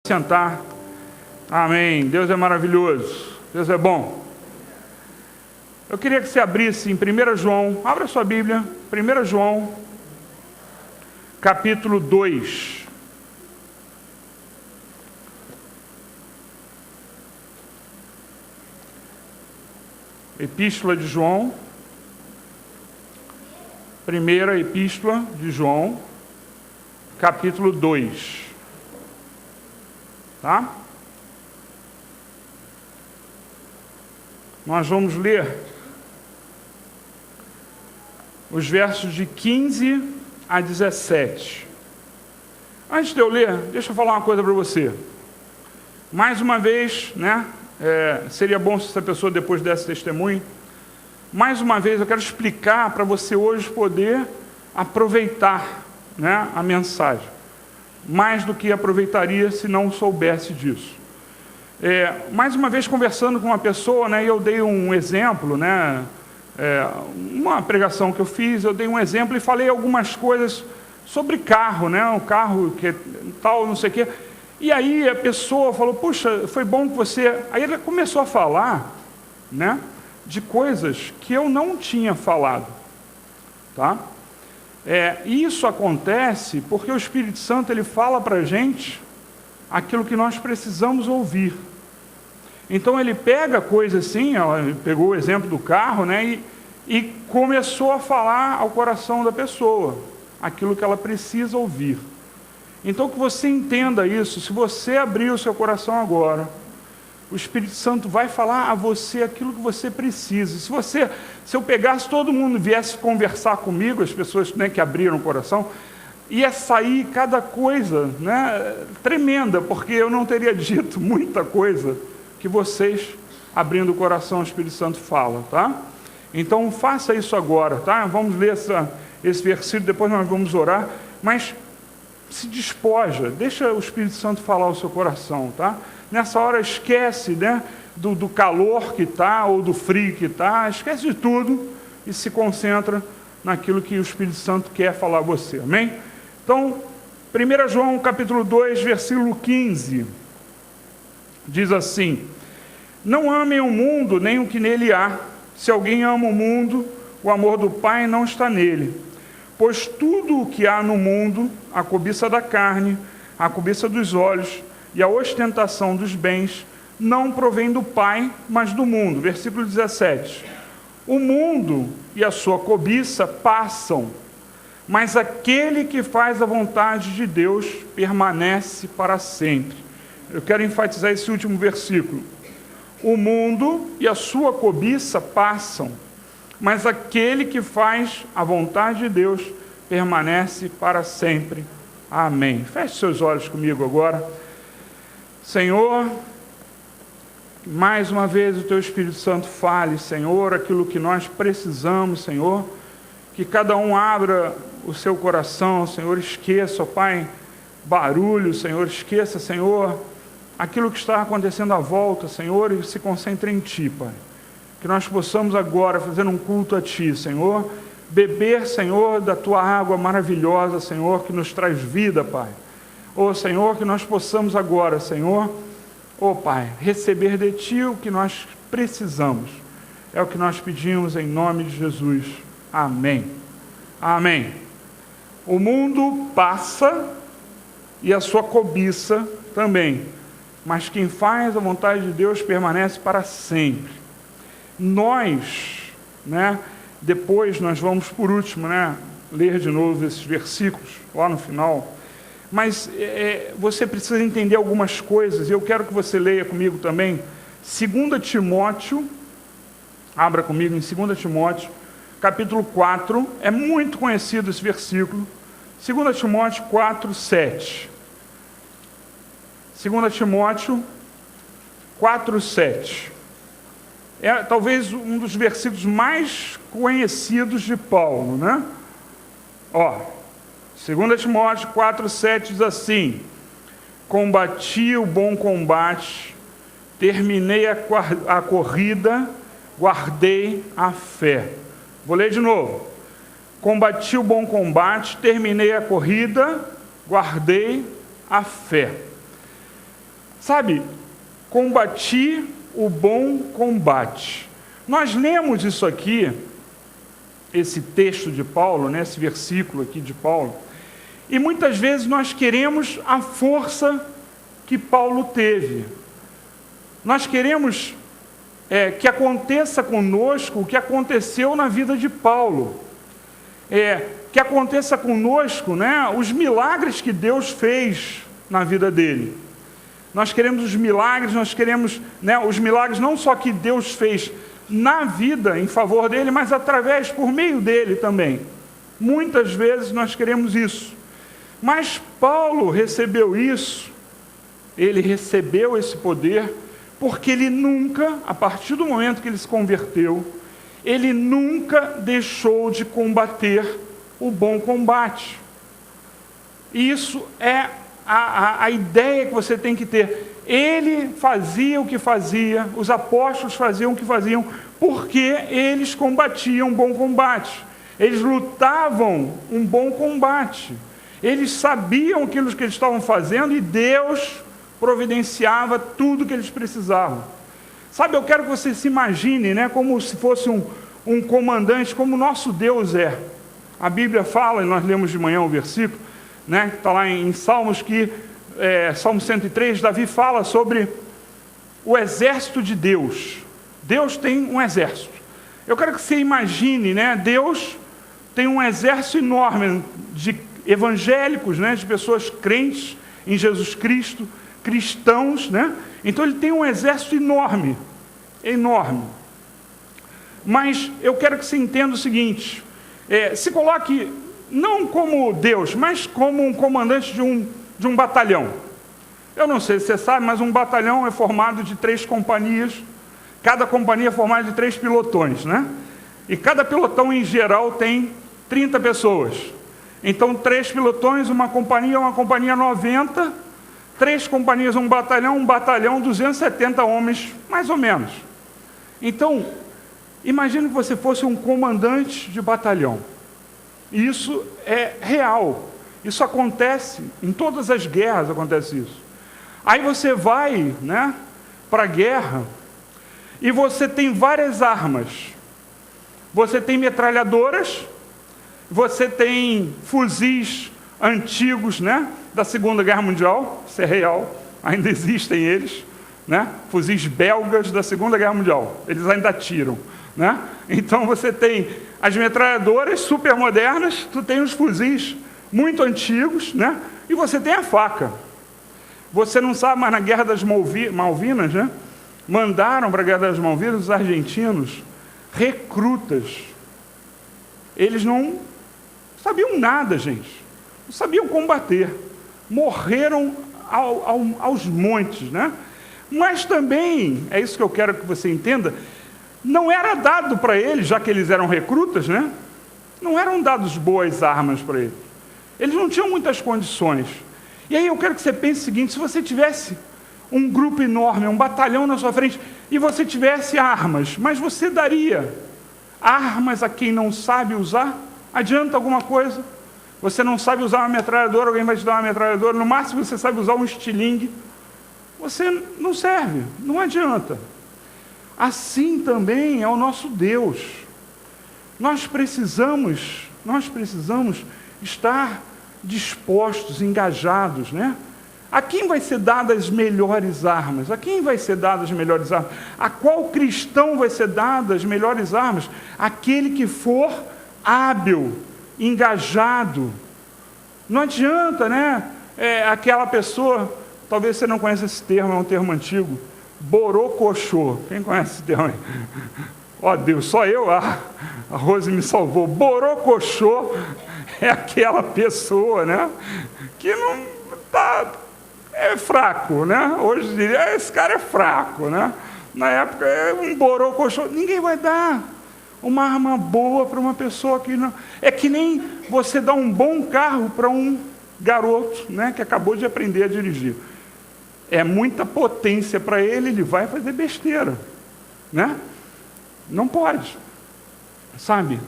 Sentar. Amém. Deus é maravilhoso. Deus é bom. Eu queria que você abrisse em 1 João, abra sua Bíblia, 1 João, capítulo 2. Epístola de João, primeira Epístola de João, capítulo 2. Tá? Nós vamos ler os versos de 15 a 17. Antes de eu ler, deixa eu falar uma coisa para você. Mais uma vez, né? Seria bom se essa pessoa depois desse testemunho. Mais uma vez, eu quero explicar para você hoje poder aproveitar, né, a mensagem. Mais do que aproveitaria se não soubesse disso. Mais uma vez conversando com uma pessoa, né, eu dei um exemplo, né, uma pregação que eu fiz, eu dei um exemplo e falei algumas coisas sobre carro, né, um carro que tal, não sei o quê. E aí a pessoa falou, puxa, foi bom que você... Aí ela começou a falar, né, de coisas que eu não tinha falado, tá? Isso acontece porque o Espírito Santo ele fala para a gente aquilo que nós precisamos ouvir. Então ele pega coisas assim, ela pegou o exemplo do carro, né, e começou a falar ao coração da pessoa aquilo que ela precisa ouvir. Então que você entenda isso, se você abrir o seu coração agora, o Espírito Santo vai falar a você aquilo que você precisa. Se eu pegasse todo mundo e viesse conversar comigo, as pessoas, né, que abriram o coração, ia sair cada coisa, né, tremenda, porque eu não teria dito muita coisa que vocês, abrindo o coração, o Espírito Santo fala, tá? Então faça isso agora, tá? Vamos ler esse versículo, depois nós vamos orar, mas se despoja, deixa o Espírito Santo falar o seu coração, tá? Nessa hora esquece, né, do calor que está, ou do frio que está, esquece de tudo e se concentra naquilo que o Espírito Santo quer falar a você, amém? Então, 1 João capítulo 2, versículo 15, diz assim, não amem o mundo, nem o que nele há. Se alguém ama o mundo, o amor do Pai não está nele. Pois tudo o que há no mundo, a cobiça da carne, a cobiça dos olhos e a ostentação dos bens, não provém do Pai, mas do mundo. Versículo 17. O mundo e a sua cobiça passam, mas aquele que faz a vontade de Deus permanece para sempre. Eu quero enfatizar esse último versículo. O mundo e a sua cobiça passam, mas aquele que faz a vontade de Deus permanece para sempre. Amém. Feche seus olhos comigo agora. Senhor, mais uma vez o Teu Espírito Santo fale, Senhor, aquilo que nós precisamos, Senhor, que cada um abra o seu coração, Senhor, esqueça, ó Pai, barulho, Senhor, esqueça, Senhor, aquilo que está acontecendo à volta, Senhor, e se concentre em Ti, Pai. Que nós possamos agora, fazer um culto a Ti, Senhor, beber, Senhor, da Tua água maravilhosa, Senhor, que nos traz vida, Pai. Ó Senhor, que nós possamos agora, Senhor, ó Pai, receber de Ti o que nós precisamos. É o que nós pedimos em nome de Jesus. Amém. Amém. O mundo passa e a sua cobiça também, mas quem faz a vontade de Deus permanece para sempre. Nós, né, depois nós vamos por último, né, ler de novo esses versículos lá no final. Mas você precisa entender algumas coisas, e eu quero que você leia comigo também, 2 Timóteo, abra comigo em 2 Timóteo, capítulo 4, é muito conhecido esse versículo, 2 Timóteo 4, 7. 2 Timóteo 4, 7. É talvez um dos versículos mais conhecidos de Paulo, né? 2 Timóteo 4, 7 diz assim, combati o bom combate, terminei a corrida, guardei a fé. Vou ler de novo. Combati o bom combate, terminei a corrida, guardei a fé. Sabe, combati o bom combate. Nós lemos isso aqui, esse texto de Paulo, né, esse versículo aqui de Paulo, e muitas vezes nós queremos a força que Paulo teve. Nós queremos que aconteça conosco o que aconteceu na vida de Paulo. Que aconteça conosco, né, os milagres que Deus fez na vida dele. Nós queremos os milagres, nós queremos, né, os milagres não só que Deus fez na vida em favor dele, mas através, por meio dele também. Muitas vezes nós queremos isso. Mas Paulo recebeu isso, ele recebeu esse poder, porque ele nunca, a partir do momento que ele se converteu, ele nunca deixou de combater o bom combate. E isso é a ideia que você tem que ter. Ele fazia o que fazia, os apóstolos faziam o que faziam, porque eles combatiam um bom combate. Eles lutavam um bom combate. Eles sabiam aquilo que eles estavam fazendo e Deus providenciava tudo que eles precisavam. Sabe, eu quero que você se imagine, né, como se fosse um comandante, como o nosso Deus é. A Bíblia fala, e nós lemos de manhã o versículo, né, que está lá em Salmos, Salmo 103, Davi fala sobre o exército de Deus. Deus tem um exército. Eu quero que você imagine, né, Deus tem um exército enorme de evangélicos, né, de pessoas crentes em Jesus Cristo, cristãos, né? Então ele tem um exército enorme, enorme. Mas eu quero que você entenda o seguinte, se coloque não como Deus, mas como um comandante de um batalhão. Eu não sei se você sabe, mas um batalhão é formado de 3 companhias, cada companhia é formada de 3 pelotões, né? E cada pelotão em geral tem 30 pessoas. Então 3 pelotões, uma companhia 90, 3 companhias, um batalhão, 270 homens, mais ou menos. Então, imagine que você fosse um comandante de batalhão. Isso é real. Isso acontece, em todas as guerras acontece isso. Aí você vai, né, para a guerra e você tem várias armas. Você tem metralhadoras, você tem fuzis antigos, né, da Segunda Guerra Mundial, isso é real, ainda existem eles, né, fuzis belgas da Segunda Guerra Mundial, eles ainda atiram, né? Então você tem as metralhadoras super modernas, tu tem os fuzis muito antigos, né, e você tem a faca. Você não sabe, mas na Guerra das Malvinas, né, mandaram para a Guerra das Malvinas os argentinos recrutas. Eles não sabiam nada, gente. Não sabiam combater. Morreram aos montes, né? Mas também, é isso que eu quero que você entenda, não era dado para eles, já que eles eram recrutas, né? Não eram dados boas armas para eles. Eles não tinham muitas condições. E aí eu quero que você pense o seguinte, se você tivesse um grupo enorme, um batalhão na sua frente, e você tivesse armas, mas você daria armas a quem não sabe usar? Adianta alguma coisa? Você não sabe usar uma metralhadora, alguém vai te dar uma metralhadora, no máximo você sabe usar um estilingue. Você não serve, não adianta. Assim também é o nosso Deus. Nós precisamos estar dispostos, engajados, né? A quem vai ser dadas as melhores armas? A quem vai ser dadas as melhores armas? A qual cristão vai ser dadas as melhores armas? Aquele que for hábil, engajado. Não adianta, né? Aquela pessoa, talvez você não conheça esse termo, é um termo antigo, borocochô. Quem conhece esse termo aí? Ó Deus, só eu, a Rose me salvou. Borocochô é aquela pessoa, né, que não está, é fraco, né? Hoje diria, esse cara é fraco, né? Na época, é um borocochô. Ninguém vai dar uma arma boa para uma pessoa que não... É que nem você dá um bom carro para um garoto, né, que acabou de aprender a dirigir. É muita potência para ele, ele vai fazer besteira, né? Não pode. Sabe?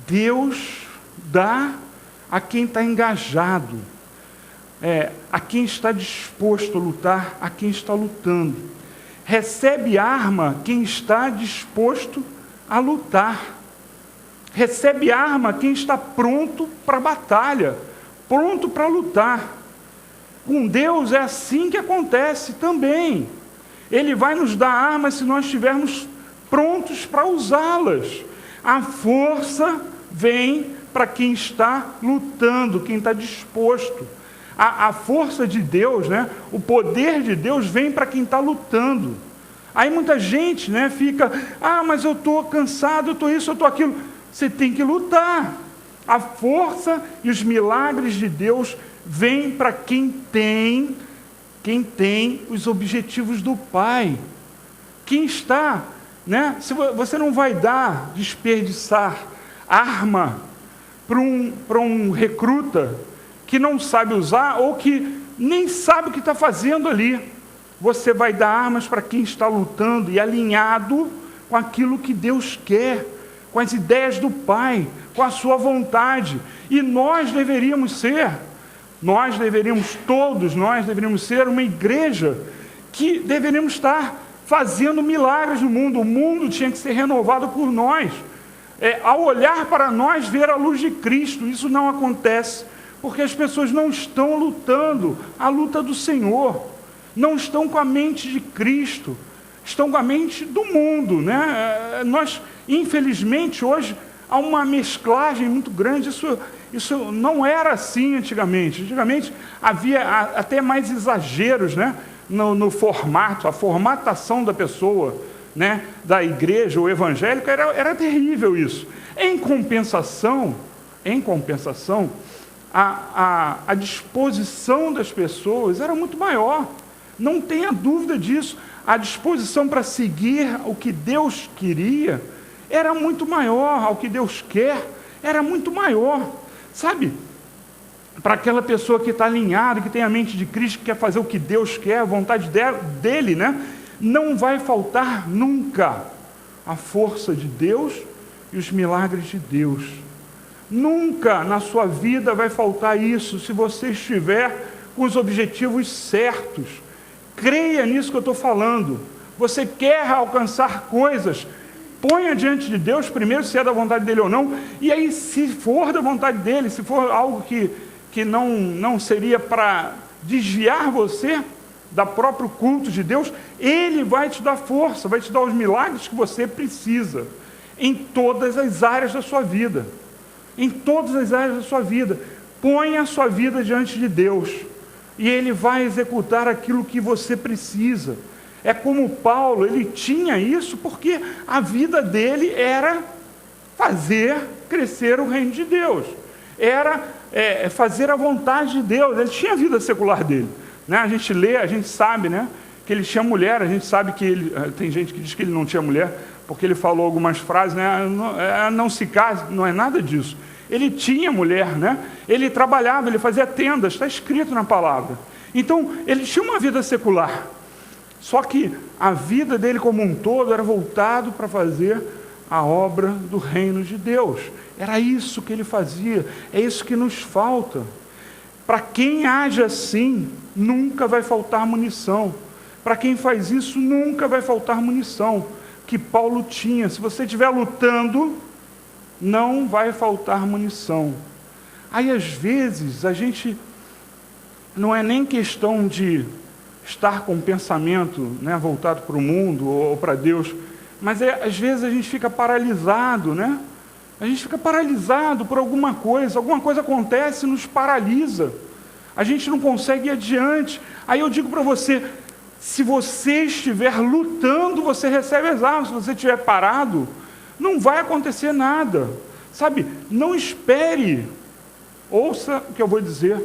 Deus dá a quem está engajado. a quem está disposto a lutar, a quem está lutando. Recebe arma quem está disposto a lutar. Recebe arma quem está pronto para a batalha, pronto para lutar. Com Deus é assim que acontece também. Ele vai nos dar armas se nós estivermos prontos para usá-las. A força vem para quem está lutando, quem está disposto. A força de Deus, né? O poder de Deus vem para quem está lutando. Aí muita gente, né, fica, mas eu estou cansado, eu estou isso, eu estou aquilo. Você tem que lutar. A força e os milagres de Deus vêm para quem tem os objetivos do Pai. Quem está, né? Se você não vai desperdiçar arma para um recruta que não sabe usar ou que nem sabe o que está fazendo ali. Você vai dar armas para quem está lutando e alinhado com aquilo que Deus quer, com as ideias do Pai, com a sua vontade. E nós deveríamos ser uma igreja que deveríamos estar fazendo milagres no mundo. O mundo tinha que ser renovado por nós. Ao olhar para nós, ver a luz de Cristo. Isso não acontece, porque as pessoas não estão lutando a luta do Senhor. Não estão com a mente de Cristo. Estão com a mente do mundo, né? Nós, infelizmente, hoje, há uma mesclagem muito grande. Isso não era assim antigamente. Antigamente havia até mais exageros, né? No formato, a formatação da pessoa, né? Da igreja, o evangélico, era terrível isso. Em compensação, a disposição das pessoas era muito maior. Não tenha dúvida disso. A disposição para seguir o que Deus queria era muito maior, ao que Deus quer era muito maior. Sabe, para aquela pessoa que está alinhada, que tem a mente de Cristo, que quer fazer o que Deus quer, a vontade dele, né? Não vai faltar nunca a força de Deus e os milagres de Deus. Nunca na sua vida vai faltar isso, se você estiver com os objetivos certos. Creia nisso que eu estou falando. Você quer alcançar coisas, ponha diante de Deus primeiro se é da vontade dele ou não, e aí se for da vontade dele, se for algo que não seria para desviar você do próprio culto de Deus, ele vai te dar força, vai te dar os milagres que você precisa, em todas as áreas da sua vida. Em todas as áreas da sua vida. Ponha a sua vida diante de Deus, e ele vai executar aquilo que você precisa. É como Paulo, ele tinha isso porque a vida dele era fazer crescer o reino de Deus. Era fazer a vontade de Deus. Ele tinha a vida secular dele, né? A gente lê, a gente sabe, né, que ele tinha mulher. A gente sabe que tem gente que diz que ele não tinha mulher, porque ele falou algumas frases, né? Não se case, não é nada disso. Ele tinha mulher, né? Ele trabalhava, ele fazia tendas, está escrito na palavra. Então, ele tinha uma vida secular. Só que a vida dele como um todo era voltado para fazer a obra do reino de Deus. Era isso que ele fazia, é isso que nos falta. Para quem age assim, nunca vai faltar munição. Para quem faz isso, nunca vai faltar munição. Que Paulo tinha. Se você estiver lutando, não vai faltar munição. Aí, às vezes, a gente não é nem questão de estar com o pensamento, né, voltado para o mundo ou para Deus, mas às vezes a gente fica paralisado, né? A gente fica paralisado por alguma coisa acontece e nos paralisa. A gente não consegue ir adiante. Aí eu digo para você, se você estiver lutando, você recebe as armas. Se você estiver parado, não vai acontecer nada. Sabe, não espere, ouça o que eu vou dizer,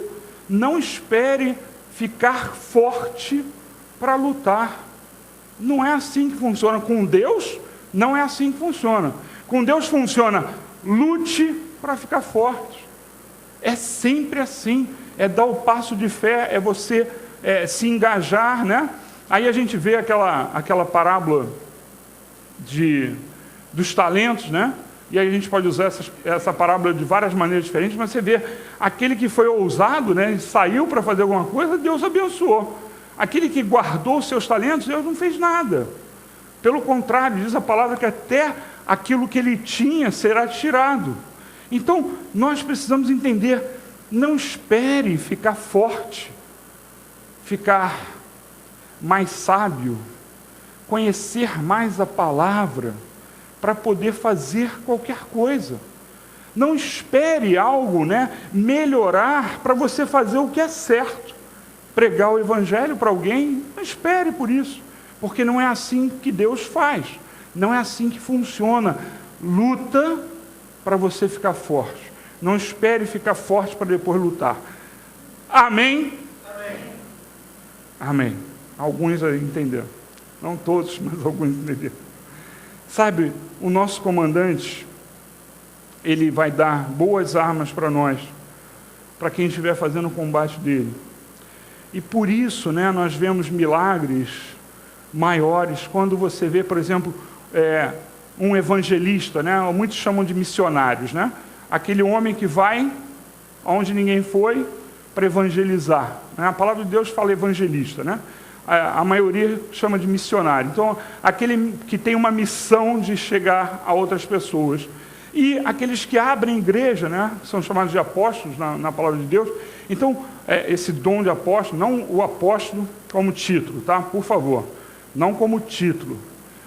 não espere ficar forte para lutar. Não é assim que funciona. Com Deus, não é assim que funciona. Com Deus funciona, lute para ficar forte. É sempre assim. É dar o passo de fé, é você se engajar, né? Aí a gente vê aquela parábola dos talentos, né? e aí a gente pode usar essa parábola de várias maneiras diferentes, mas você vê, aquele que foi ousado, né, e saiu para fazer alguma coisa, Deus abençoou. Aquele que guardou os seus talentos, Deus não fez nada. Pelo contrário, diz a palavra que até aquilo que ele tinha será tirado. Então, nós precisamos entender, não espere ficar forte, ficar mais sábio, conhecer mais a palavra, para poder fazer qualquer coisa. Não espere algo, né, melhorar para você fazer o que é certo. Pregar o evangelho para alguém, não espere por isso, porque não é assim que Deus faz, não é assim que funciona. Luta para você ficar forte. Não espere ficar forte para depois lutar. Amém? Amém. Amém. Alguns aí entenderam. Não todos, mas alguns entenderam. Sabe, o nosso comandante, ele vai dar boas armas para nós, para quem estiver fazendo o combate dele. E por isso, né, nós vemos milagres maiores, quando você vê, por exemplo, um evangelista, né, muitos chamam de missionários, né, aquele homem que vai onde ninguém foi para evangelizar. Né, a palavra de Deus fala evangelista, né? A maioria chama de missionário. Então, aquele que tem uma missão de chegar a outras pessoas. E aqueles que abrem igreja, né, são chamados de apóstolos na palavra de Deus. Então, esse dom de apóstolo, não o apóstolo como título, tá? Por favor, não como título,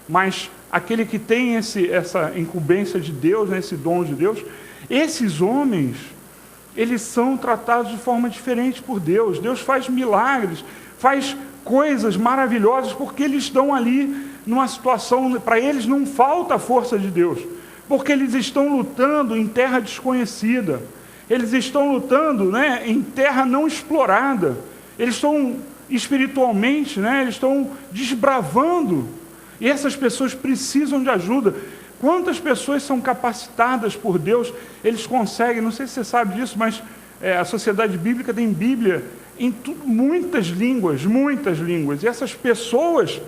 mas aquele que tem essa incumbência de Deus, né, esse dom de Deus, esses homens, eles são tratados de forma diferente por Deus. Deus faz milagres, faz coisas maravilhosas, porque eles estão ali numa situação, para eles não falta a força de Deus, porque eles estão lutando em terra desconhecida, eles estão lutando, né, em terra não explorada, eles estão espiritualmente, né, eles estão desbravando, e essas pessoas precisam de ajuda. Quantas pessoas são capacitadas por Deus, eles conseguem, não sei se você sabe disso, mas a Sociedade Bíblica tem Bíblia em muitas línguas, e essas pessoas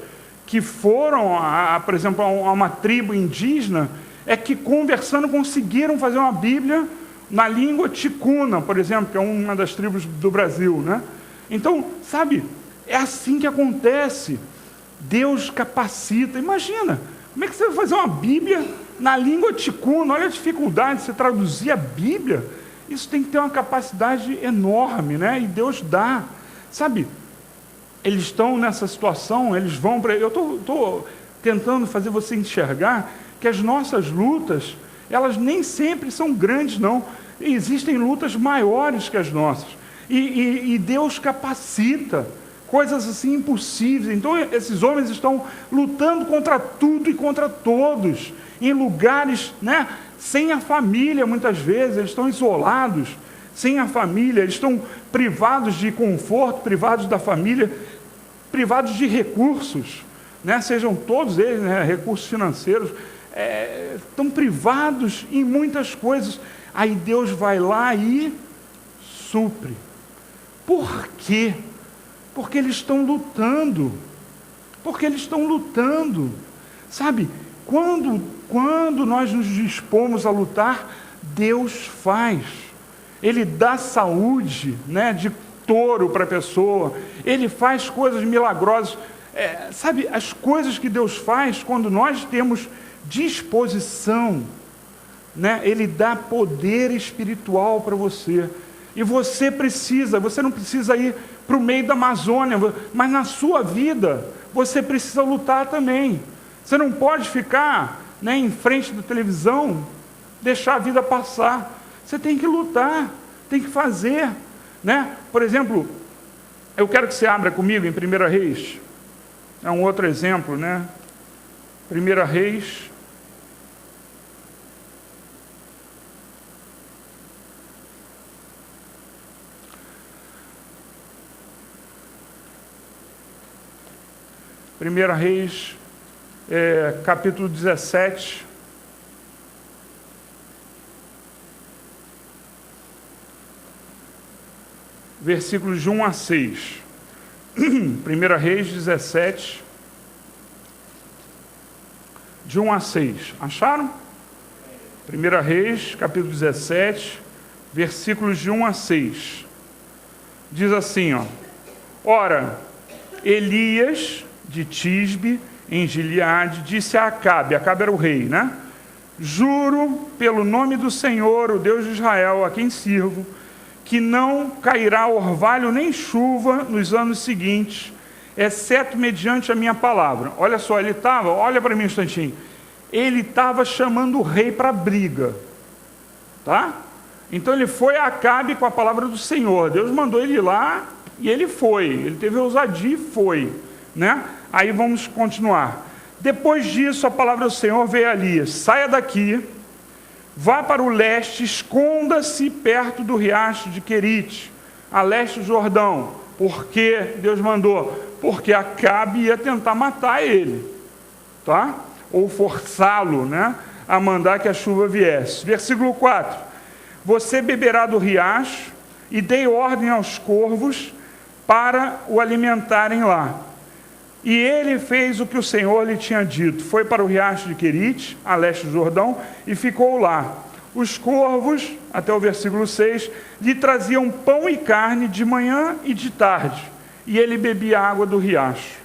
que foram, por exemplo, a uma tribo indígena, é que conversando conseguiram fazer uma Bíblia na língua ticuna, por exemplo, que é uma das tribos do Brasil, né? Então, sabe, é assim que acontece. Deus capacita. Imagina, como é que você vai fazer uma Bíblia na língua ticuna? Olha a dificuldade de você traduzir a Bíblia. Isso tem que ter uma capacidade enorme, né? E Deus dá. Sabe, eles estão nessa situação, eles vão para... Eu estou tentando fazer você enxergar que as nossas lutas, elas nem sempre são grandes, não. Existem lutas maiores que as nossas. E Deus capacita coisas assim impossíveis. Então, esses homens estão lutando contra tudo e contra todos, em lugares, né, sem a família, muitas vezes, eles estão isolados, sem a família, eles estão privados de conforto, privados da família, privados de recursos, né, sejam todos eles, né, recursos financeiros, estão privados em muitas coisas. Aí Deus vai lá e supre. Por quê? Porque eles estão lutando. Sabe, quando nós nos dispomos a lutar, Deus faz. Ele dá saúde, né, de touro para a pessoa. Ele faz coisas milagrosas. Sabe, as coisas que Deus faz quando nós temos disposição, né, Ele dá poder espiritual para você. E você não precisa ir para o meio da Amazônia, mas na sua vida, você precisa lutar também. Você não pode ficar, né, em frente da televisão, deixar a vida passar. Você tem que lutar, tem que fazer, né? Por exemplo, eu quero que você abra comigo em 1 Reis. É um outro exemplo, né? 1 Reis. Primeira Reis, capítulo 17, versículos de 1 a 6. 1 Reis 17, de 1 a 6. Acharam? 1 Reis, capítulo 17, versículos de 1 a 6. Diz assim, ó: Ora, Elias de Tisbe, em Gileade, disse a Acabe era o rei, né? Juro pelo nome do Senhor, o Deus de Israel, a quem sirvo, que não cairá orvalho nem chuva nos anos seguintes, exceto mediante a minha palavra. Olha só, olha para mim um instantinho, ele estava chamando o rei para briga, tá? Então ele foi a Acabe com a palavra do Senhor. Deus mandou ele ir lá e ele foi. Ele teve ousadia e foi, né? Aí vamos continuar. Depois disso, a palavra do Senhor veio a Elias: saia daqui, vá para o leste, esconda-se perto do riacho de Querite, a leste do Jordão. Porque Deus mandou? Porque Acabe ia tentar matar ele, tá? Ou forçá-lo, né, a mandar que a chuva viesse. Versículo 4: você beberá do riacho, e dei ordem aos corvos para o alimentarem lá. E ele fez o que o Senhor lhe tinha dito. Foi para o riacho de Querite, a leste do Jordão, e ficou lá. Os corvos, até o versículo 6, lhe traziam pão e carne de manhã e de tarde, e ele bebia água do riacho.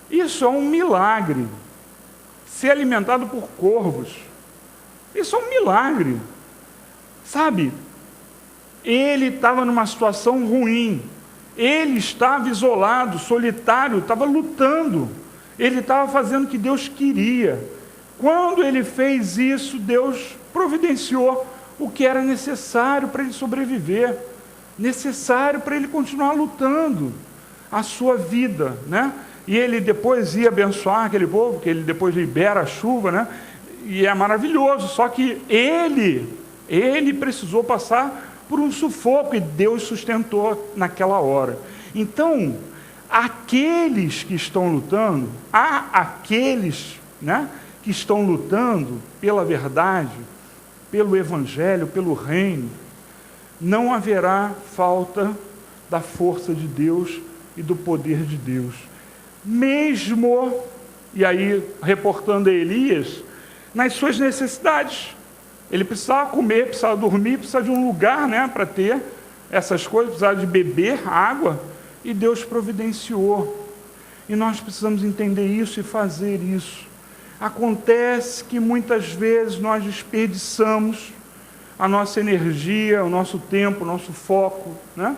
Isso é um milagre. Ser alimentado por corvos, isso é um milagre. Sabe, ele estava numa situação ruim, ele estava isolado, solitário, estava lutando, ele estava fazendo o que Deus queria. Quando ele fez isso, Deus providenciou o que era necessário para ele sobreviver, necessário para ele continuar lutando a sua vida, né? E ele depois ia abençoar aquele povo, que ele depois libera a chuva, né? E é maravilhoso, só que ele precisou passar por um sufoco, e Deus sustentou naquela hora. Então, aqueles que estão lutando, aqueles, né, que estão lutando pela verdade, pelo Evangelho, pelo Reino, não haverá falta da força de Deus e do poder de Deus. Mesmo, e aí reportando a Elias, nas suas necessidades. Ele precisava comer, precisava dormir, precisava de um lugar, né, para ter essas coisas, precisava de beber água, e Deus providenciou. E nós precisamos entender isso e fazer isso. Acontece que muitas vezes nós desperdiçamos a nossa energia, o nosso tempo, o nosso foco, né?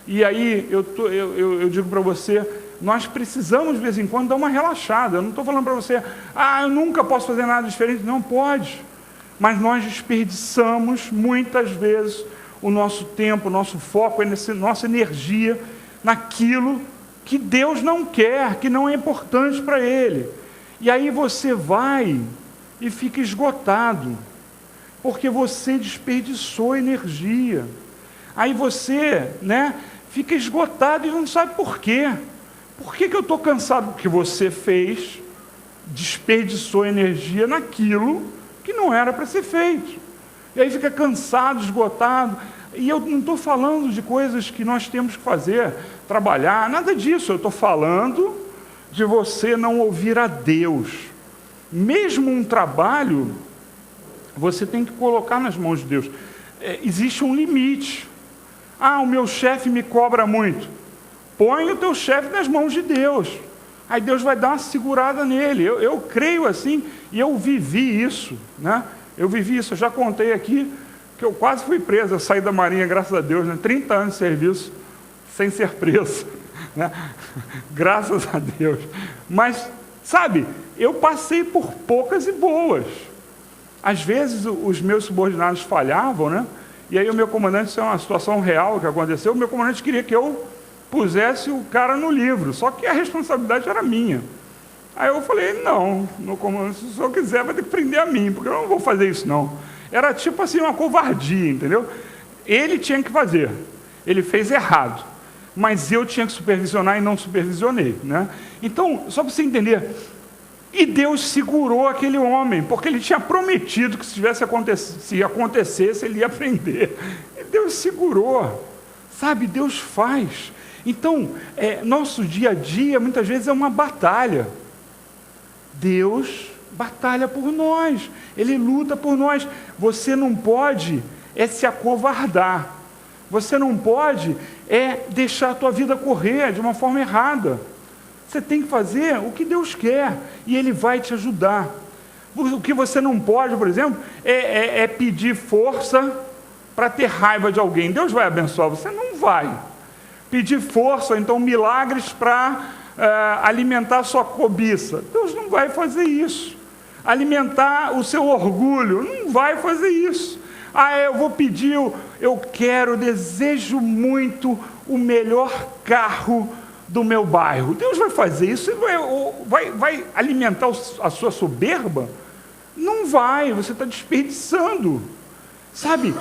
E aí eu digo para você, nós precisamos de vez em quando dar uma relaxada. Eu não estou falando para você, eu nunca posso fazer nada diferente. Não pode. Mas nós desperdiçamos muitas vezes o nosso tempo, o nosso foco, a nossa energia naquilo que Deus não quer, que não é importante para Ele. E aí você vai e fica esgotado, porque você desperdiçou energia. Aí você, né, fica esgotado e não sabe por quê. Por que eu estou cansado? Porque você desperdiçou energia naquilo que não era para ser feito. E aí fica cansado, esgotado. E eu não estou falando de coisas que nós temos que fazer, trabalhar, nada disso. Eu estou falando de você não ouvir a Deus. Mesmo um trabalho, você tem que colocar nas mãos de Deus. Existe um limite. O meu chefe me cobra muito. Põe o teu chefe nas mãos de Deus. Aí Deus vai dar uma segurada nele. Eu creio assim, e eu vivi isso, né? Eu já contei aqui que eu quase fui preso. Eu saí da Marinha, graças a Deus, né? 30 anos de serviço sem ser preso, né? Graças a Deus. Mas, sabe, eu passei por poucas e boas. Às vezes os meus subordinados falhavam, né? E aí o meu comandante, isso é uma situação real que aconteceu, o meu comandante queria que eu pusesse o cara no livro, só que a responsabilidade era minha. Aí eu falei, não, meu comandante, se o senhor quiser, vai ter que prender a mim, porque eu não vou fazer isso, não. Era tipo assim, uma covardia, entendeu? Ele tinha que fazer, ele fez errado, mas eu tinha que supervisionar e não supervisionei, né? Então, só para você entender, e Deus segurou aquele homem, porque ele tinha prometido que se acontecesse, ele ia aprender. E Deus segurou, sabe? Deus faz. Então, nosso dia a dia, muitas vezes, é uma batalha. Deus batalha por nós, Ele luta por nós. Você não pode se acovardar, você não pode deixar a tua vida correr de uma forma errada. Você tem que fazer o que Deus quer, e Ele vai te ajudar. O que você não pode, por exemplo, é pedir força para ter raiva de alguém. Deus vai abençoar você? Não vai. Pedir força, ou então milagres para alimentar a sua cobiça. Deus não vai fazer isso. Alimentar o seu orgulho, não vai fazer isso. Eu vou pedir, eu desejo muito o melhor carro do meu bairro. Deus vai fazer isso? Vai alimentar a sua soberba? Não vai, você está desperdiçando. Sabe,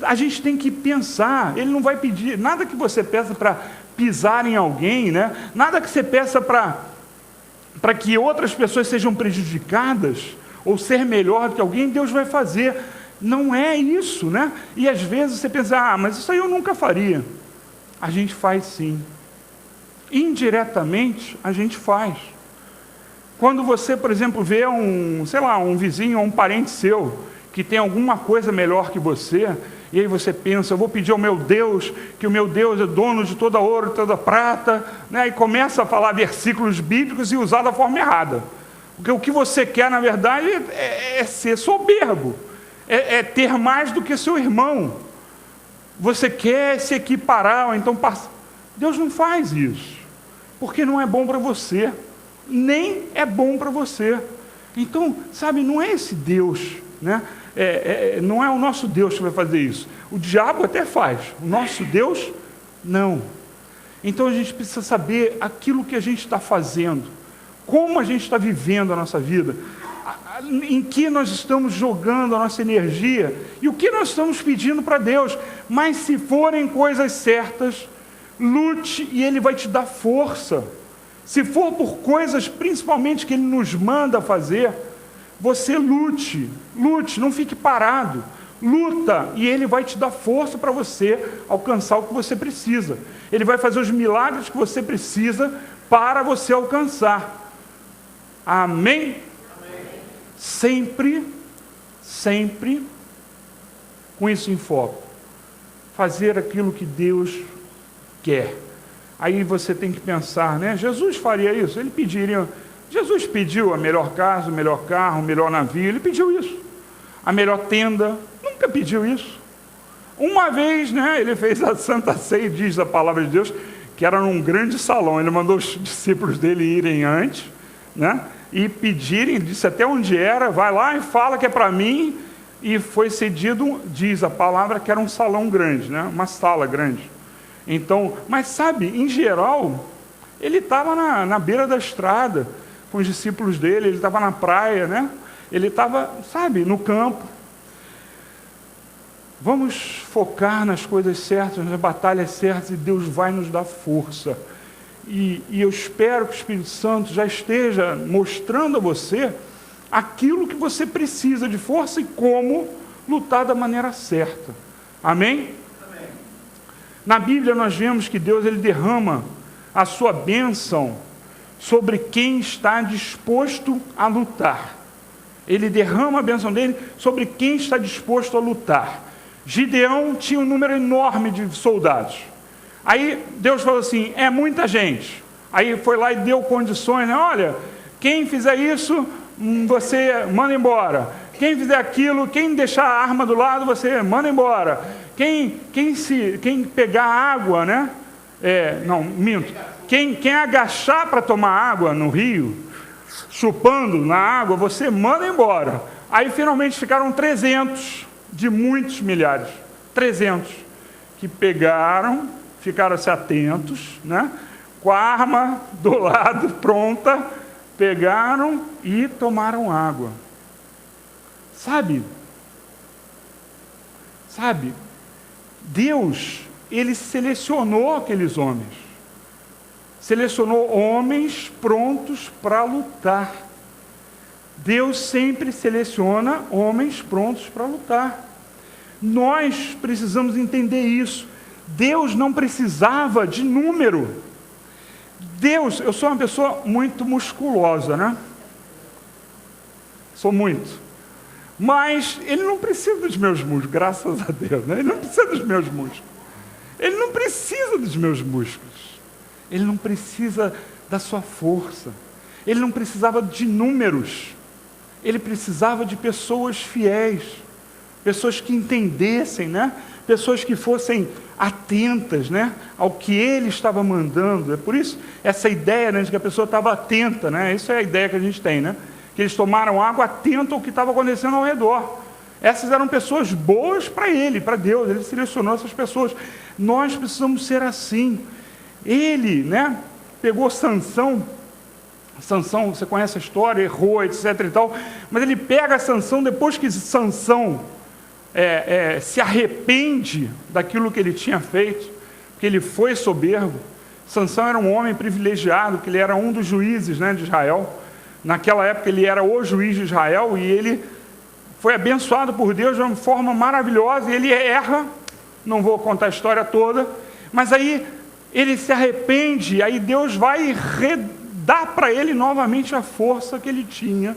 a gente tem que pensar. Ele não vai pedir nada que você peça para pisar em alguém, né? Nada que você peça para que outras pessoas sejam prejudicadas, ou ser melhor do que alguém, Deus vai fazer. Não é isso, né? E às vezes você pensa, mas isso aí eu nunca faria. A gente faz sim. Indiretamente, a gente faz. Quando você, por exemplo, vê um vizinho ou um parente seu, que tem alguma coisa melhor que você, e aí você pensa, eu vou pedir ao meu Deus, que o meu Deus é dono de toda ouro, toda prata, né? E começa a falar versículos bíblicos e usar da forma errada. Porque o que você quer, na verdade, é ser soberbo, é ter mais do que seu irmão. Você quer se equiparar, ou então Deus não faz isso, porque não é bom para você, nem é bom para você. Então, sabe, não é esse Deus, né? Não é o nosso Deus que vai fazer isso. O diabo até faz, o nosso Deus não. Então a gente precisa saber aquilo que a gente está fazendo, como a gente está vivendo a nossa vida, em que nós estamos jogando a nossa energia e o que nós estamos pedindo para Deus. Mas se forem coisas certas, lute e Ele vai te dar força. Se for por coisas principalmente que Ele nos manda fazer, você lute, não fique parado, luta, e Ele vai te dar força para você alcançar o que você precisa. Ele vai fazer os milagres que você precisa para você alcançar. Amém? Sempre com isso em foco. Fazer aquilo que Deus quer. Aí você tem que pensar, né? Jesus faria isso? Jesus pediu a melhor casa, o melhor carro, o melhor navio, Ele pediu isso. A melhor tenda, nunca pediu isso. Uma vez, né, Ele fez a Santa Ceia, diz a palavra de Deus, que era num grande salão. Ele mandou os discípulos dele irem antes, né, e pedirem, disse até onde era, vai lá e fala que é para mim, e foi cedido, diz a palavra, que era um salão grande, né, uma sala grande. Então, mas sabe, em geral, Ele estava na beira da estrada, com os discípulos dele, Ele estava na praia, né? Ele estava, sabe, no campo. Vamos focar nas coisas certas, nas batalhas certas, e Deus vai nos dar força. E eu espero que o Espírito Santo já esteja mostrando a você aquilo que você precisa de força e como lutar da maneira certa. Amém? Amém. Na Bíblia nós vemos que Deus, Ele derrama a sua bênção sobre quem está disposto a lutar. Ele derrama a bênção dele sobre quem está disposto a lutar. Gideão tinha um número enorme de soldados. Aí Deus falou assim, é muita gente. Aí foi lá e deu condições, né? Olha, quem fizer isso, você manda embora. Quem fizer aquilo, quem deixar a arma do lado, você manda embora. Quem pegar água, né? Quem agachar para tomar água no rio, chupando na água, você manda embora. Aí finalmente ficaram 300 de muitos milhares. 300 que pegaram, ficaram-se atentos, né? Com a arma do lado pronta, pegaram e tomaram água. Sabe, Deus, Ele selecionou aqueles homens. Selecionou homens prontos para lutar. Deus sempre seleciona homens prontos para lutar. Nós precisamos entender isso. Deus não precisava de número. Eu sou uma pessoa muito musculosa, né? sou muito. Mas ele não precisa dos meus músculos, graças a Deus, né? Ele não precisa dos meus músculos. Ele não precisa dos meus músculos. Ele não precisa da sua força. Ele não precisava de números. Ele precisava de pessoas fiéis, pessoas que entendessem, né? Pessoas que fossem atentas, né, ao que ele estava mandando. É por isso essa ideia, né, de que a pessoa estava atenta, né? Isso é a ideia que a gente tem, né? Que eles tomaram água atento ao que estava acontecendo ao redor. Essas eram pessoas boas para ele, para Deus. Ele selecionou essas pessoas. Nós precisamos ser assim. Ele, né, pegou Sansão, você conhece a história, errou, etc. e tal, mas ele pega Sansão depois que Sansão se arrepende daquilo que ele tinha feito, porque ele foi soberbo. Sansão era um homem privilegiado, que ele era um dos juízes, né, de Israel. Naquela época ele era o juiz de Israel e ele foi abençoado por Deus de uma forma maravilhosa, e ele erra, não vou contar a história toda, mas aí ele se arrepende, aí Deus vai dar para ele novamente a força que ele tinha,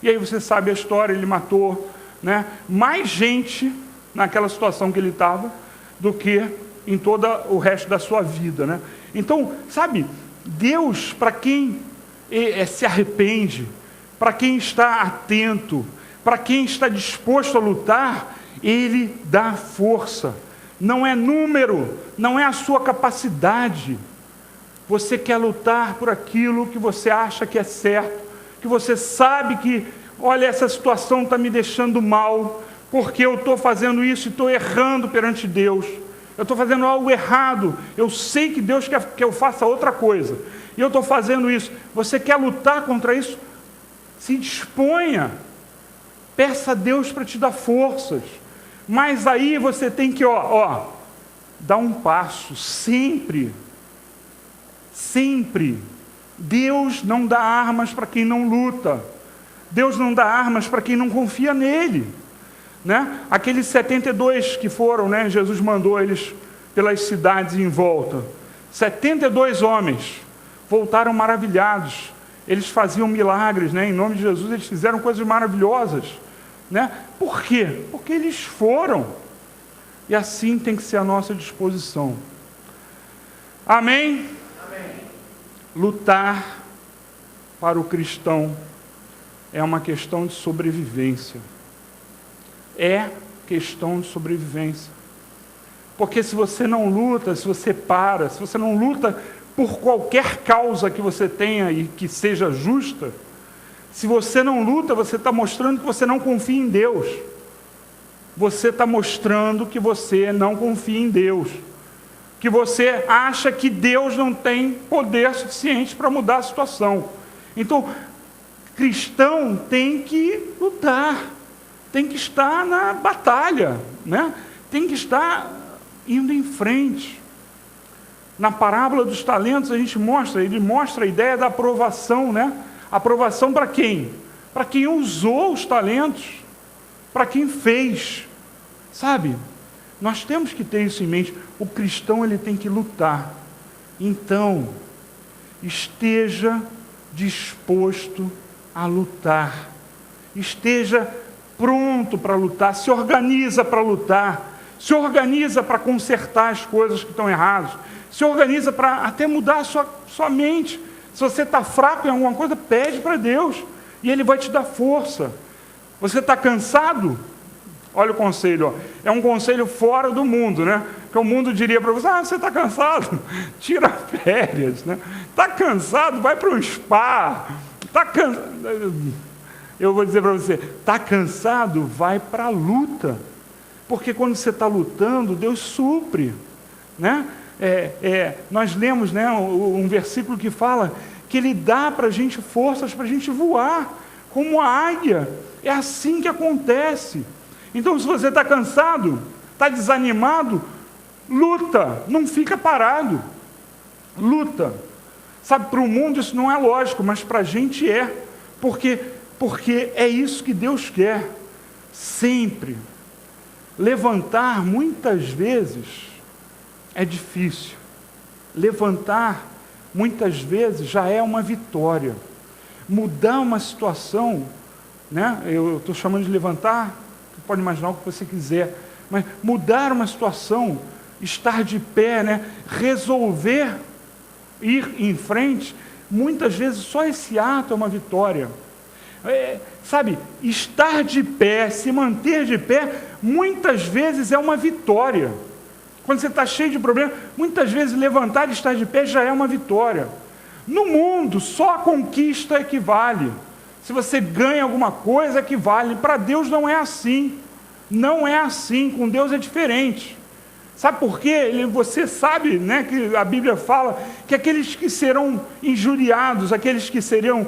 e aí você sabe a história, ele matou, né, mais gente naquela situação que ele estava, do que em todo o resto da sua vida, né? Então, sabe, Deus, para quem se arrepende, para quem está atento, para quem está disposto a lutar, Ele dá força. Não é número, não é a sua capacidade. Você quer lutar por aquilo que você acha que é certo, que você sabe que, olha, essa situação está me deixando mal, porque eu estou fazendo isso e estou errando perante Deus. Eu estou fazendo algo errado, eu sei que Deus quer que eu faça outra coisa, e eu estou fazendo isso. Você quer lutar contra isso? Se disponha, peça a Deus para te dar forças, mas aí você tem que, dar um passo, sempre, Deus não dá armas para quem não luta, Deus não dá armas para quem não confia nele, né? Aqueles 72 que foram, né, Jesus mandou eles pelas cidades em volta, 72 homens, voltaram maravilhados, eles faziam milagres, né? Em nome de Jesus eles fizeram coisas maravilhosas, né? Por quê? Porque eles foram, e assim tem que ser a nossa disposição. Amém? Amém. Lutar para o cristão é uma questão de sobrevivência. É questão de sobrevivência. Porque se você não luta, se você para, se você não luta por qualquer causa que você tenha e que seja justa, se você não luta, você está mostrando que você não confia em Deus. Você está mostrando que você não confia em Deus. Que você acha que Deus não tem poder suficiente para mudar a situação. Então, cristão tem que lutar, tem que estar na batalha, né? Tem que estar indo em frente. Na parábola dos talentos ele mostra a ideia da aprovação, né? Aprovação para quem? Para quem usou os talentos, para quem fez, sabe? Nós temos que ter isso em mente. O cristão ele tem que lutar. Então, esteja disposto a lutar. Esteja pronto para lutar. Se organiza para lutar. Se organiza para consertar as coisas que estão erradas. Se organiza para até mudar a sua mente. Se você está fraco em alguma coisa, pede para Deus. E Ele vai te dar força. Você está cansado? Olha o conselho, é um conselho fora do mundo, né? Que o mundo diria para você, você está cansado? Tira férias, né? Está cansado? Vai para um spa. Está cansado? Eu vou dizer para você, está cansado? Vai para a luta. Porque quando você está lutando, Deus supre, né? Nós lemos, né, um versículo que fala que Ele dá para a gente forças para a gente voar, como a águia. É assim que acontece. Então, se você está cansado, está desanimado, luta, não fica parado, luta. Sabe, para o mundo isso não é lógico, mas para a gente é, porque é isso que Deus quer, sempre. Levantar, muitas vezes, é difícil. Levantar, muitas vezes, já é uma vitória. Mudar uma situação né? Eu estou chamando de levantar, você pode imaginar o que você quiser, mas mudar uma situação, estar de pé, né? Resolver ir em frente, muitas vezes só esse ato é uma vitória. Sabe, estar de pé, se manter de pé, muitas vezes é uma vitória. Quando você está cheio de problemas, muitas vezes levantar e estar de pé já é uma vitória. No mundo, só a conquista equivale. Se você ganha alguma coisa, equivale. Para Deus não é assim. Não é assim. Com Deus é diferente. Sabe por quê? Você sabe, né, que a Bíblia fala que aqueles que serão injuriados, aqueles que seriam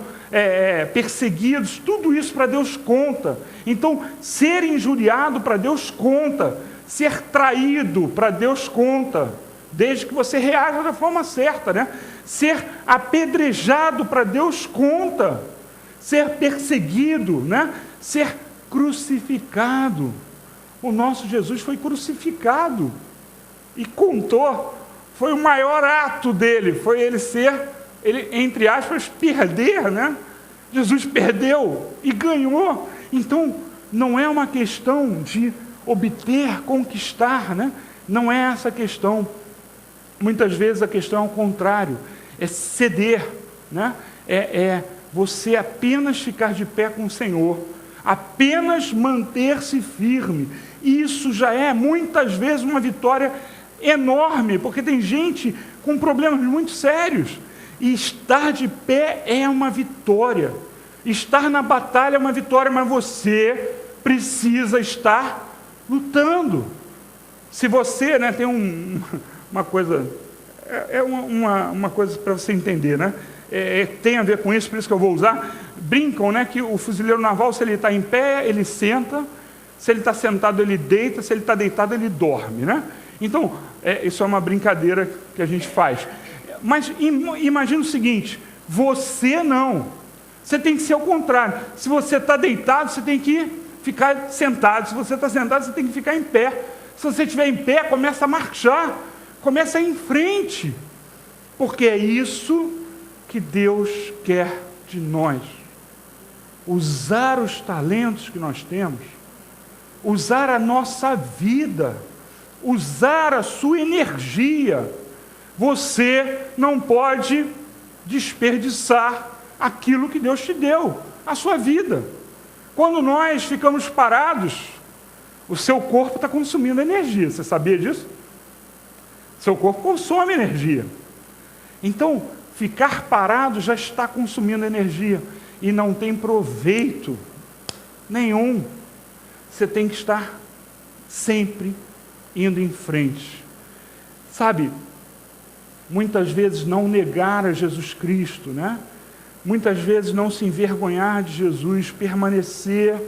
perseguidos, tudo isso para Deus conta. Então, ser injuriado para Deus conta. Ser traído para Deus conta. Desde que você reaja da forma certa, né? Ser apedrejado para Deus conta. Ser perseguido, né? Ser crucificado. O nosso Jesus foi crucificado. E contou, foi o maior ato dele, foi ele, entre aspas, perder, né? Jesus perdeu e ganhou. Então, não é uma questão de obter, conquistar, né? Não é essa a questão. Muitas vezes a questão é o contrário, é ceder, né? É você apenas ficar de pé com o Senhor, apenas manter-se firme. Isso já é muitas vezes uma vitória enorme, porque tem gente com problemas muito sérios, e estar de pé é uma vitória, estar na batalha é uma vitória, mas você precisa estar lutando. Se você, né, tem uma coisa, uma coisa para você entender, né? Tem a ver com isso, por isso que eu vou usar. Brincam, né, que o fuzileiro naval, se ele está em pé, ele senta, se ele está sentado, ele deita, se ele está deitado, ele dorme, né? Então, isso é uma brincadeira que a gente faz. Mas imagina o seguinte, você não. Você tem que ser ao contrário. Se você está deitado, você tem que ficar sentado. Se você está sentado, você tem que ficar em pé. Se você estiver em pé, começa a marchar. Começa a ir em frente. Porque é isso que Deus quer de nós. Usar os talentos que nós temos. Usar a nossa vida. Usar a sua energia. Você não pode desperdiçar aquilo que Deus te deu, a sua vida. Quando nós ficamos parados, o seu corpo está consumindo energia. Você sabia disso? Seu corpo consome energia. Então, ficar parado já está consumindo energia e não tem proveito nenhum. Você tem que estar sempre indo em frente. Sabe, muitas vezes não negar a Jesus Cristo, né? Muitas vezes não se envergonhar de Jesus, permanecer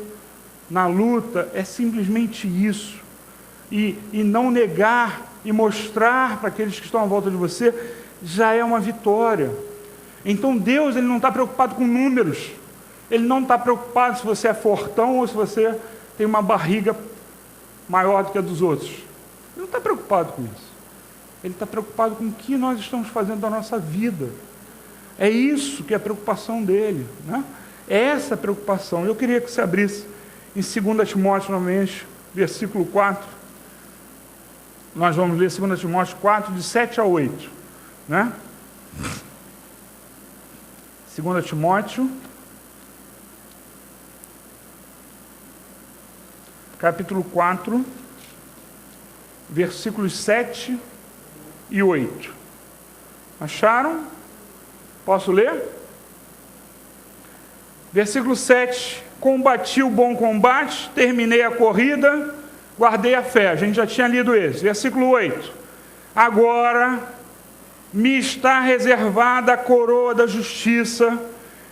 na luta, é simplesmente isso. E não negar e mostrar para aqueles que estão à volta de você, já é uma vitória. Então Deus, Ele não está preocupado com números. Ele não está preocupado se você é fortão ou se você tem uma barriga maior do que a dos outros. Ele não está preocupado com isso. Ele está preocupado com o que nós estamos fazendo da nossa vida. É isso que é a preocupação dele, né? É essa a preocupação. Eu queria que você abrisse em 2 Timóteo novamente, versículo 4. Nós vamos ler 2 Timóteo 4, de 7 a 8. Né? 2 Timóteo, capítulo 4, versículos 7 e 8. Acharam? Posso ler? Versículo 7. Combati o bom combate, terminei a corrida, guardei a fé. A gente já tinha lido esse. Versículo 8. Agora me está reservada a coroa da justiça,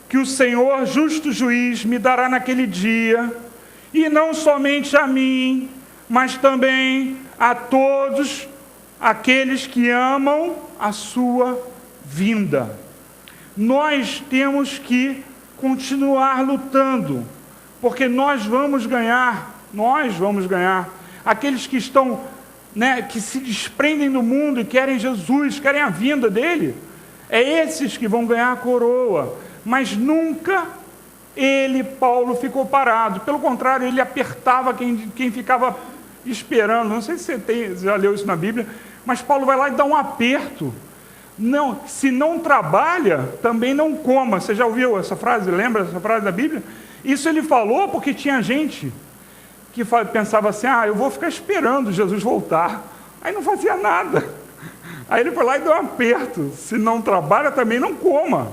que o Senhor, justo juiz, me dará naquele dia, e não somente a mim, mas também a todos aqueles que amam a sua vinda. Nós temos que continuar lutando, porque nós vamos ganhar. Aqueles que estão, né, que se desprendem do mundo e querem Jesus, querem a vinda dele, é esses que vão ganhar a coroa, mas nunca Paulo, ficou parado. Pelo contrário, ele apertava quem ficava esperando. Não sei se você já leu isso na Bíblia, mas Paulo vai lá e dá um aperto. Não, se não trabalha, também não coma. Você já ouviu essa frase? Lembra essa frase da Bíblia? Isso ele falou porque tinha gente que pensava assim, eu vou ficar esperando Jesus voltar. Aí não fazia nada. Aí ele foi lá e deu um aperto. Se não trabalha, também não coma.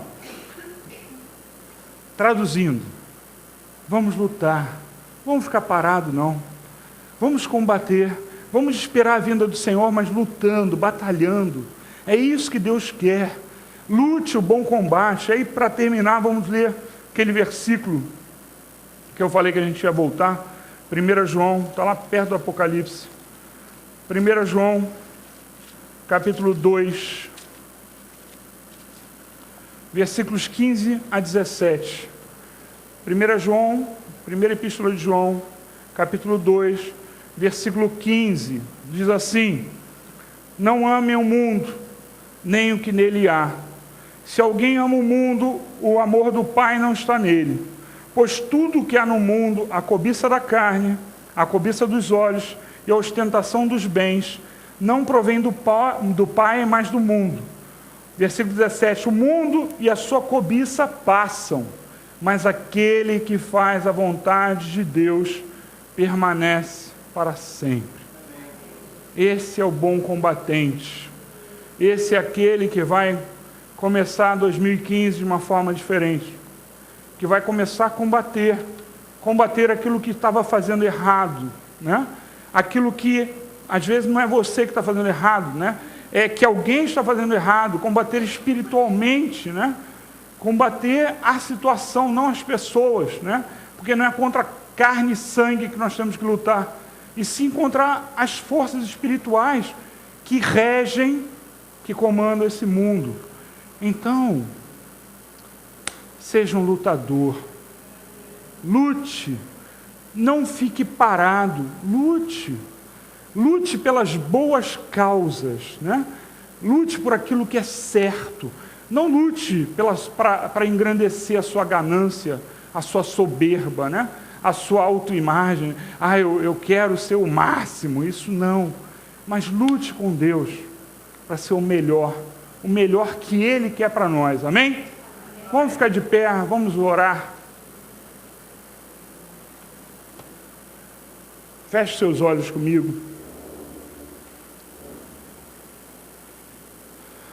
Traduzindo, vamos lutar. Vamos ficar parados, não. Vamos combater. Vamos esperar a vinda do Senhor, mas lutando, batalhando. É isso que Deus quer. Lute o bom combate. Aí, para terminar, vamos ler aquele versículo que eu falei que a gente ia voltar. 1 João, está lá perto do Apocalipse. 1 João, capítulo 2, versículos 15 a 17. 1 João, primeira epístola de João, capítulo 2, versículo 15. Diz assim: não amem o mundo, nem o que nele há. Se alguém ama o mundo, o amor do Pai não está nele. Pois tudo o que há no mundo, a cobiça da carne, a cobiça dos olhos e a ostentação dos bens, não provém do Pai, mas do mundo. Versículo 17: o mundo e a sua cobiça passam, mas aquele que faz a vontade de Deus permanece para sempre. Esse é o bom combatente. Esse é aquele que vai começar 2015 de uma forma diferente. Que vai começar a combater aquilo que estava fazendo errado, né? Aquilo que, às vezes, não é você que está fazendo errado, né? É que alguém está fazendo errado, combater espiritualmente, né? Combater a situação, não as pessoas, né? Porque não é contra carne e sangue que nós temos que lutar, e sim contra as forças espirituais que regem, que comandam esse mundo. Então, seja um lutador, lute, não fique parado, lute pelas boas causas, né? Lute por aquilo que é certo, não lute para engrandecer a sua ganância, a sua soberba, né? A sua autoimagem, eu quero ser o máximo, isso não, mas lute com Deus para ser o melhor que Ele quer para nós, amém? Vamos ficar de pé, vamos orar. Feche seus olhos comigo.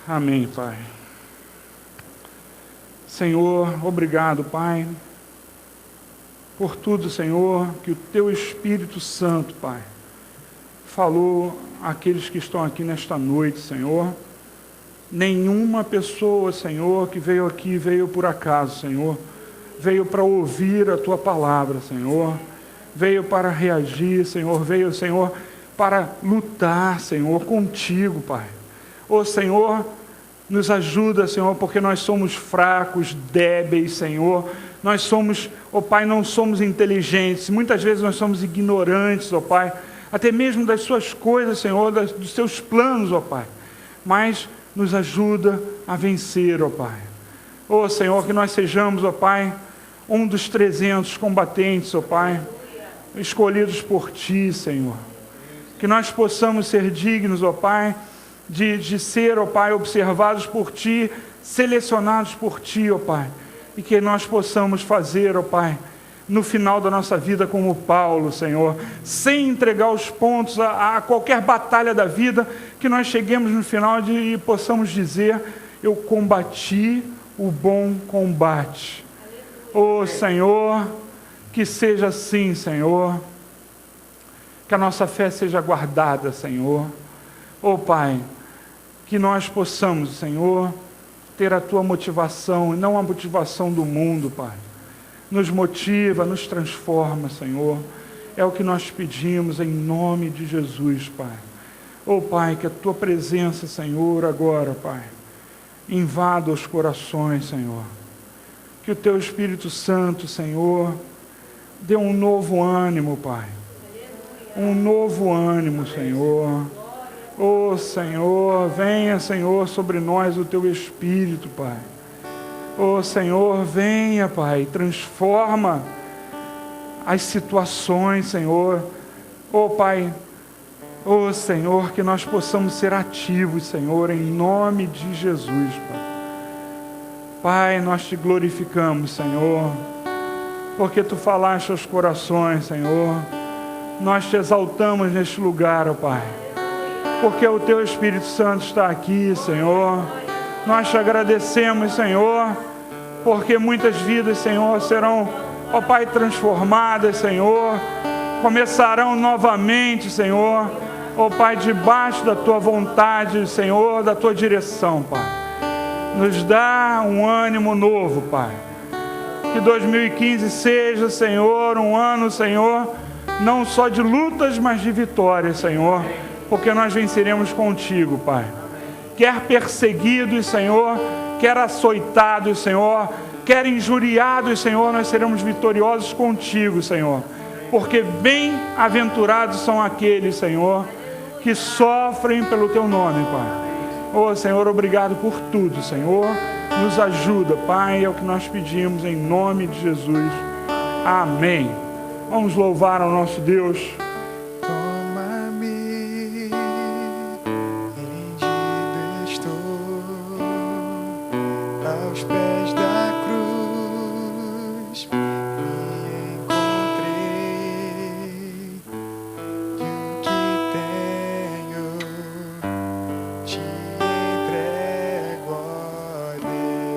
Amém, Pai. Senhor, obrigado, Pai, por tudo, Senhor, que o Teu Espírito Santo, Pai, falou àqueles que estão aqui nesta noite, Senhor. Nenhuma pessoa, Senhor, que veio aqui, veio por acaso, Senhor. Veio para ouvir a Tua palavra, Senhor. Veio para reagir, Senhor. Veio, Senhor, para lutar, Senhor, contigo, Pai. Ô, Senhor, nos ajuda, Senhor, porque nós somos fracos, débeis, Senhor. Nós somos, ó Pai, não somos inteligentes. Muitas vezes nós somos ignorantes, ó Pai. Até mesmo das Suas coisas, Senhor, dos Seus planos, ó Pai. Mas nos ajuda a vencer, ó Pai. Ó Senhor, que nós sejamos, ó Pai, um dos 300 combatentes, ó Pai, escolhidos por Ti, Senhor. Que nós possamos ser dignos, ó Pai, de ser, ó Pai, observados por Ti, selecionados por Ti, ó Pai. E que nós possamos fazer, ó Pai, no final da nossa vida como Paulo, Senhor, sem entregar os pontos a qualquer batalha da vida, que nós cheguemos no final e possamos dizer: eu combati o bom combate. Ô Senhor, que seja assim, Senhor, que a nossa fé seja guardada, Senhor. Ô Pai, que nós possamos, Senhor, ter a Tua motivação e não a motivação do mundo, Pai. Nos motiva, nos transforma, Senhor. É o que nós pedimos em nome de Jesus, Pai. Ô Pai, que a Tua presença, Senhor, agora, Pai, invada os corações, Senhor. Que o Teu Espírito Santo, Senhor, dê um novo ânimo, Pai. Um novo ânimo, Senhor. Ô Senhor, venha, Senhor, sobre nós o Teu Espírito, Pai. Ô Senhor, venha, Pai, transforma as situações, Senhor. Ô Pai, ô Senhor, que nós possamos ser ativos, Senhor, em nome de Jesus, Pai. Pai, nós te glorificamos, Senhor, porque Tu falaste aos corações, Senhor. Nós te exaltamos neste lugar, ó Pai, porque o Teu Espírito Santo está aqui, Senhor. Nós te agradecemos, Senhor, porque muitas vidas, Senhor, serão, ó Pai, transformadas, Senhor, começarão novamente, Senhor, ó Pai, debaixo da Tua vontade, Senhor, da Tua direção, Pai. Nos dá um ânimo novo, Pai. Que 2015 seja, Senhor, um ano, Senhor, não só de lutas, mas de vitórias, Senhor, porque nós venceremos contigo, Pai. Quer perseguidos, Senhor, quer açoitados, Senhor, quer injuriados, Senhor, nós seremos vitoriosos contigo, Senhor. Porque bem-aventurados são aqueles, Senhor, que sofrem pelo Teu nome, Pai. Ô Senhor, obrigado por tudo, Senhor. Nos ajuda, Pai, é o que nós pedimos em nome de Jesus. Amém. Vamos louvar ao nosso Deus. Toma-me, rendido estou aos pés da cruz. Me encontrei e o que tenho te entrego, ó Deus.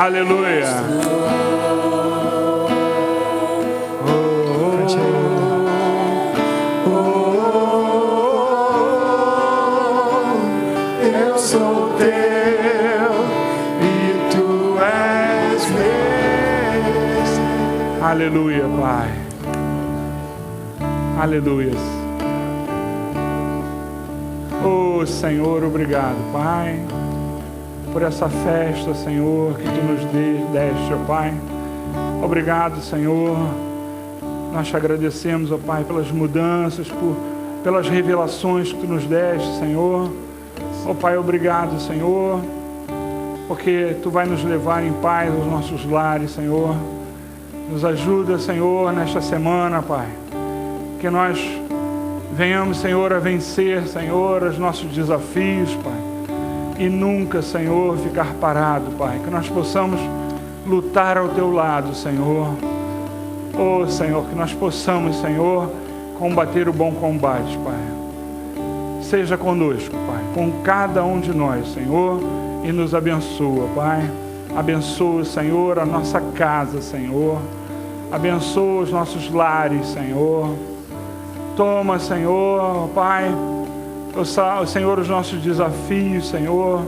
Aleluia. Eu sou teu e tu és meu. Aleluia, Pai. Aleluia. Oh, Senhor, obrigado, Pai, por essa festa, Senhor, que tu nos deste, ó Pai. Obrigado, Senhor. Nós te agradecemos, ó Pai, pelas mudanças, pelas revelações que tu nos deste, Senhor. Ó Pai, obrigado, Senhor, porque tu vai nos levar em paz aos nossos lares, Senhor. Nos ajuda, Senhor, nesta semana, Pai, que nós venhamos, Senhor, a vencer, Senhor, os nossos desafios, Pai, e nunca, Senhor, ficar parado, Pai, que nós possamos lutar ao teu lado, Senhor. Oh, Senhor, que nós possamos, Senhor, combater o bom combate, Pai. Seja conosco, Pai, com cada um de nós, Senhor, e nos abençoa, Pai. Abençoa, Senhor, a nossa casa, Senhor. Abençoa os nossos lares, Senhor. Toma, Senhor, Pai, Senhor, os nossos desafios, Senhor.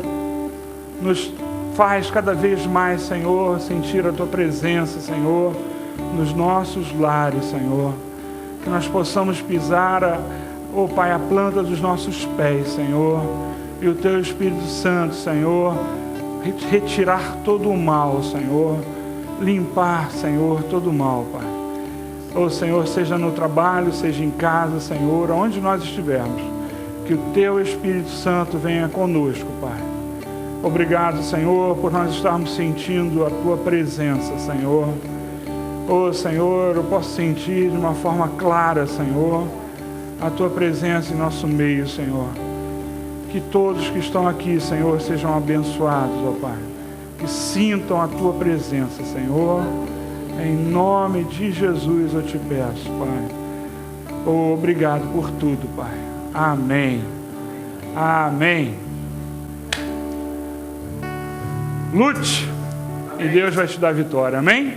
Nos faz cada vez mais, Senhor, sentir a tua presença, Senhor, nos nossos lares, Senhor. Que nós possamos pisar, ó Pai, a planta dos nossos pés, Senhor, e o teu Espírito Santo, Senhor, retirar todo o mal, Senhor, limpar, Senhor, todo o mal, Pai. Ó Senhor, seja no trabalho, seja em casa, Senhor, onde nós estivermos, que o teu Espírito Santo venha conosco, Pai. Obrigado, Senhor, por nós estarmos sentindo a tua presença, Senhor. Ó Senhor, eu posso sentir de uma forma clara, Senhor, a tua presença em nosso meio, Senhor. Que todos que estão aqui, Senhor, sejam abençoados, ó Pai. Que sintam a tua presença, Senhor. Em nome de Jesus eu te peço, Pai. Oh, obrigado por tudo, Pai. Amém. Amém. Lute e Deus vai te dar vitória. Amém?